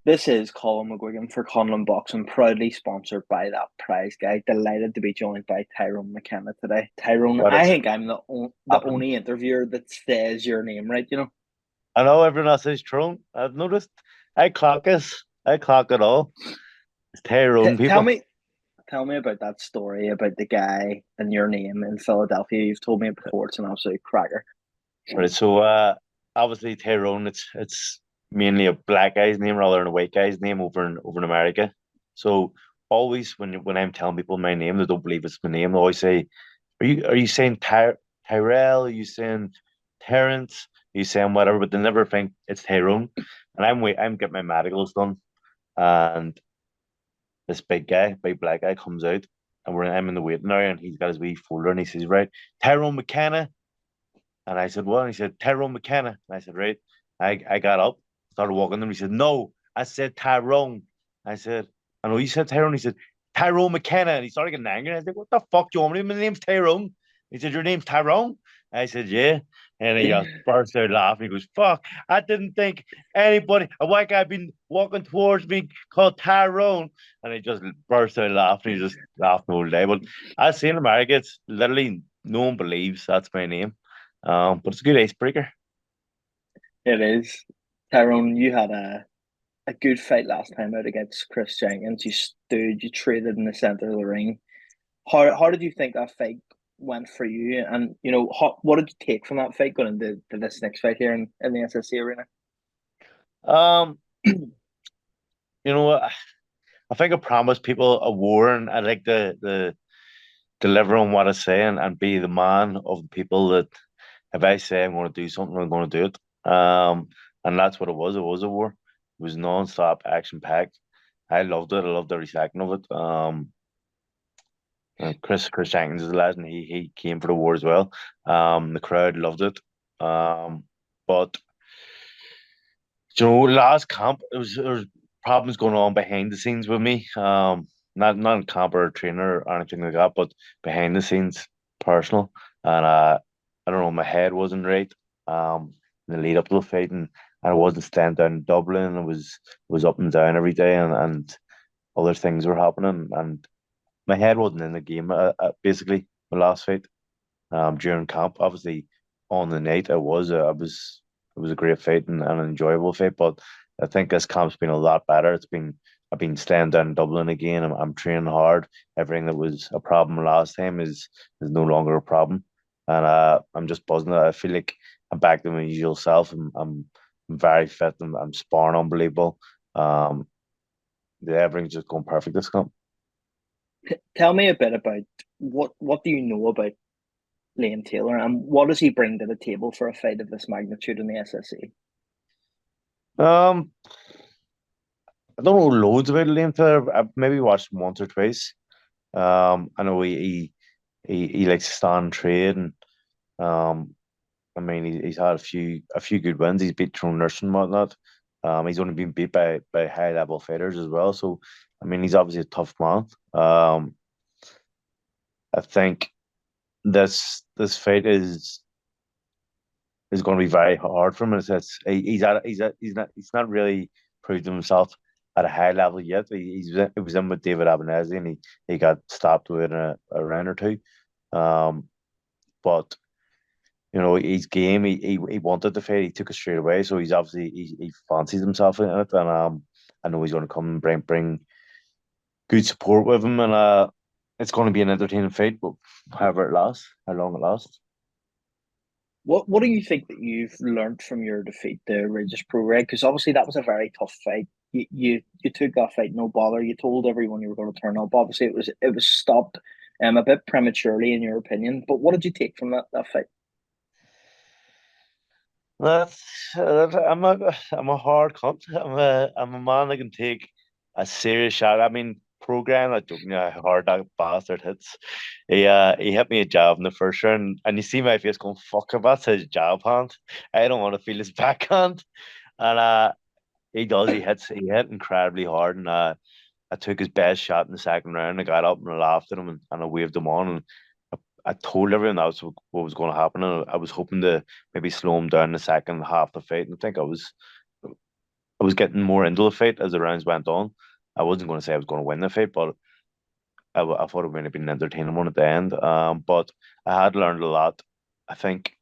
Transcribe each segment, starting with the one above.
This is Colin McGuigan for Conlan Boxing, proudly sponsored by that prize guy. Delighted to be joined by Tyrone McKenna today. Tyrone, What I has think I'm the happened? only interviewer that says your name right. I know everyone else says Tyrone. I've noticed. I clock us. I clock it all. It's Tyrone Tell people. me, tell me about that story about the guy and your name in Philadelphia. You've told me it before. It's an absolute cracker. Right. So obviously Tyrone, it's mainly a black guy's name rather than a white guy's name over in America. So always when I'm telling people my name, they don't believe it's my name. They always say, are you saying Tyrell? Are you saying Terrence? Are you saying whatever? But they never think it's Tyrone. And I'm getting my medicals done. And this big black guy comes out, and I'm in the waiting area, and he's got his wee folder, and he says, "Right, Tyrone McKenna." And I said, "What?" And he said, "Tyrone McKenna." And I said, "Right." I got up, started walking them. He said, "No, I said Tyrone." I said, "I know you said Tyrone." He said, "Tyrone McKenna." And he started getting angry. I was like, "What the fuck do you want me to do? My name's Tyrone." He said, "Your name's Tyrone?" I said, "Yeah." And he just burst out laughing. He goes, "Fuck, I didn't think a white guy been walking towards me called Tyrone." And he just burst out laughing. He just laughed the whole day. But I see in America, it's literally no one believes that's my name. But it's a good icebreaker. It is. Tyrone, you had a good fight last time out against Chris Jenkins. You stood, you traded in the center of the ring. How did you think that fight went for you? And what did you take from that fight going into this next fight here in the SSC arena? Um, you know what? I think I promised people a war, and I like the deliver on what I say and be the man of the people that if I say I'm going to do something, I'm going to do it. And that's what it was. It was a war. It was non-stop, action-packed. I loved it. I loved every second of it. Chris Jenkins is a legend. He came for the war as well. The crowd loved it. But last camp there was problems going on behind the scenes with me. Not in camp or trainer or anything like that, but behind the scenes, personal. And I don't know, my head wasn't right. In the lead up to the fight, and I wasn't staying down in Dublin. I was up and down every day, and other things were happening, and my head wasn't in the game. Basically, my last fight during camp. Obviously, on the night, it was a great fight and an enjoyable fight. But I think this camp's been a lot better. I've been staying down in Dublin again. I'm training hard. Everything that was a problem last time is no longer a problem, and I'm just buzzing. I feel like I'm back to my usual self. I'm very fit. I'm sparring unbelievable. Um, yeah, everything's just going perfect this camp. Tell me a bit about what do you know about Liam Taylor and what does he bring to the table for a fight of this magnitude in the SSC? Um, I don't know loads about Liam Taylor. I've maybe watched him once or twice. I know he likes to stand and trade, and um, I mean he's had a few good wins. He's beat Tyrone Nurse and whatnot. He's only been beat by high level fighters as well. So I mean he's obviously a tough man. I think this fight is going to be very hard for him. He's not really proved himself at a high level yet. He was in with David Abernethy and he got stopped within a round or two. Um, but he's game. He wanted to fight. He took it straight away. So he's obviously he fancies himself in it, and I know he's going to come and bring good support with him, and it's going to be an entertaining fight. But however it lasts, how long it lasts. What do you think that you've learned from your defeat to Regis Prograis? Because obviously that was a very tough fight. You took that fight no bother. You told everyone you were going to turn up. Obviously it was stopped a bit prematurely in your opinion. But what did you take from that fight? I'm a hard cunt. I'm a man that can take a serious shot. I mean, program. I don't know how hard that bastard hits. He hit me a jab in the first round, and you see my face going, "Fuck if that's his jab hand." I don't want to feel his backhand, and he does. He hit incredibly hard, and I took his best shot in the second round. I got up and I laughed at him and I waved him on, and I told everyone that was what was going to happen. And I was hoping to maybe slow him down in the second half of the fight. And I think I was getting more into the fight as the rounds went on. I wasn't going to say I was going to win the fight, but I thought it would have been an entertaining one at the end. But I had learned a lot. I think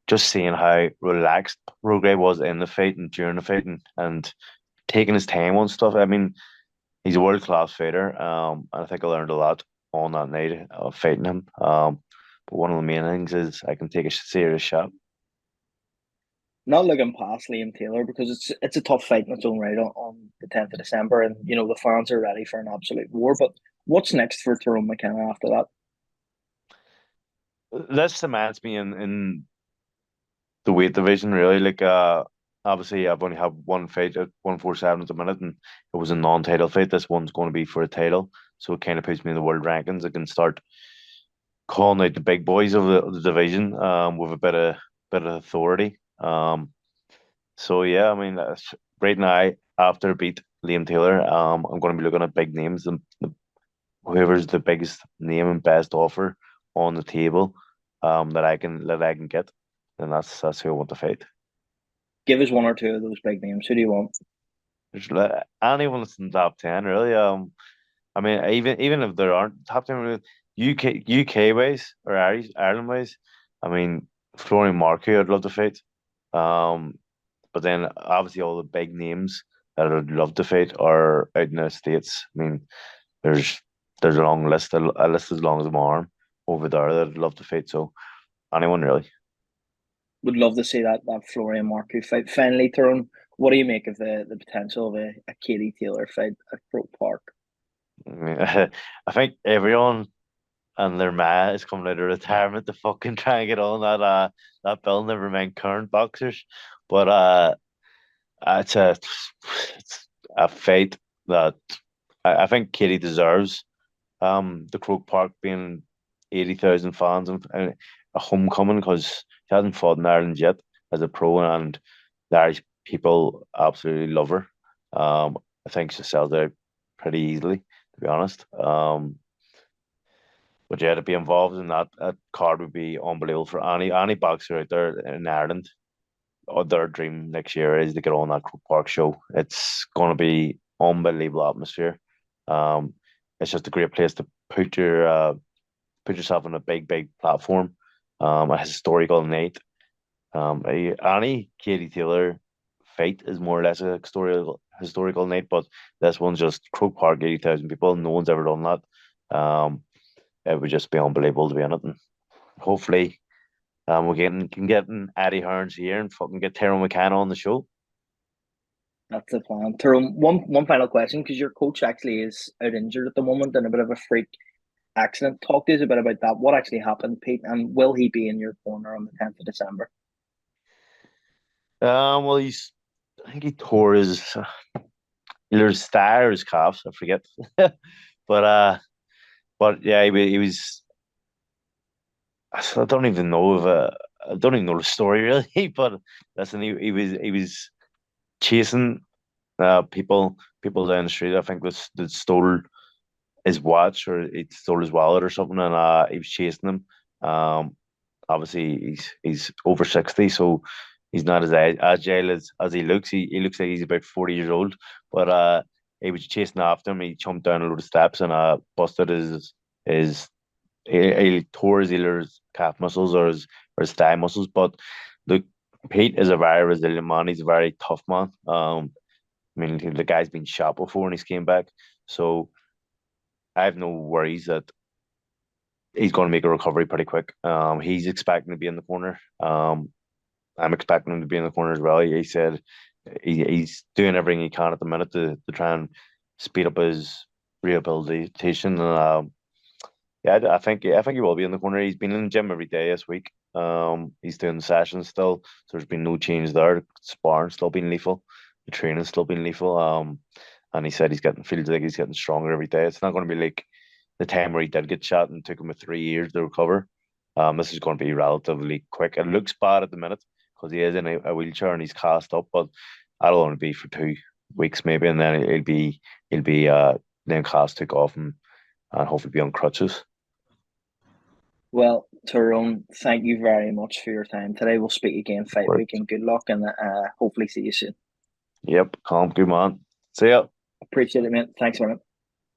just seeing how relaxed Rogue was in the fight and during the fight and taking his time on stuff. I mean, he's a world class fighter. And I think I learned a lot on that night of fighting him. But one of the main things is I can take a serious shot. Not looking past Liam Taylor because it's a tough fight in its own right on the 10th of December, and you know the fans are ready for an absolute war. But what's next for Tyrone McKenna after that? This cements me in the weight division really. Obviously I've only had one fight at 147 at the minute, and it was a non-title fight. This one's going to be for a title, so it kind of puts me in the world rankings. I can start calling out the big boys of the division with a bit of authority. So yeah, I mean, right now after I beat Liam Taylor, I'm going to be looking at big names and whoever's the biggest name and best offer on the table, that I can get, then that's who I want to fight. Give us one or two of those big names. Who do you want? Anyone that's in the top 10 really. I mean, even if there aren't top 10 really, UK ways or Irish Ireland ways, I mean, Florian Marku, I'd love to fight. Um, but then obviously all the big names that I'd love to fight are out in the States. I mean, there's there's a long list, a list as long as my arm over there that I'd love to fight. So anyone really. Would love to see that Florian Marku fight. Finally, Tyrone, what do you make of the potential of a Katie Taylor fight at Croke Park? I mean, I think everyone and their ma is coming out of retirement to fucking try and get on that bill. Never mind current boxers, but it's a fight that I think Katie deserves. The Croke Park being 80,000 fans and a homecoming because she hasn't fought in Ireland yet as a pro, and the Irish people absolutely love her. I think she sells out pretty easily, to be honest. But yeah, to be involved in that card would be unbelievable for any boxer out there in Ireland. Their dream next year is to get on that Croke Park show. It's going to be unbelievable atmosphere. Um, it's just a great place to put yourself on a big platform. A historical night. Any Katie Taylor fight is more or less a historical night, but this one's just Croke Park, 80,000 people. No one's ever done that. It would just be unbelievable to be in it. And hopefully, can get an Eddie Hearns here and fucking get Tyrone McKenna on the show. That's the plan. Tyrone, one final question because your coach actually is out injured at the moment in a bit of a freak accident. Talk to us a bit about that. What actually happened, Pete, and will he be in your corner on the 10th of December? Well, I think he tore either his thigh or his calves. I forget, but but yeah, he was. I don't even know if I don't even know the story really, but listen, he was chasing people down the street. I think was that stole his watch or he stole his wallet or something, and he was chasing them. Um, Obviously he's over 60, so he's not as agile as he looks. He looks like he's about 40 years old, but he was chasing after him. He jumped down a load of steps and busted his he tore either his calf muscles or his thigh muscles. But look, Pete is a very resilient man. He's a very tough man. I mean, the guy's been shot before and he's came back, so I have no worries that he's going to make a recovery pretty quick. He's expecting to be in the corner. I'm expecting him to be in the corner as well. He said he's doing everything he can at the minute to try and speed up his rehabilitation. And yeah, I think he will be in the corner. He's been in the gym every day this week. He's doing the sessions still, so there's been no change there. Sparring still been lethal, the training still been lethal. And he said feels like he's getting stronger every day. It's not going to be like the time where he did get shot and took him 3 years to recover. This is going to be relatively quick. It looks bad at the minute because he is in a wheelchair and he's cast up, but that'll only be for 2 weeks maybe, and then he'll be then cast took off and hopefully be on crutches. Well, Tyrone, thank you very much for your time today. We'll speak again fight week and good luck and hopefully see you soon. Yep, calm, good man. See ya. Appreciate it, man. Thanks, man.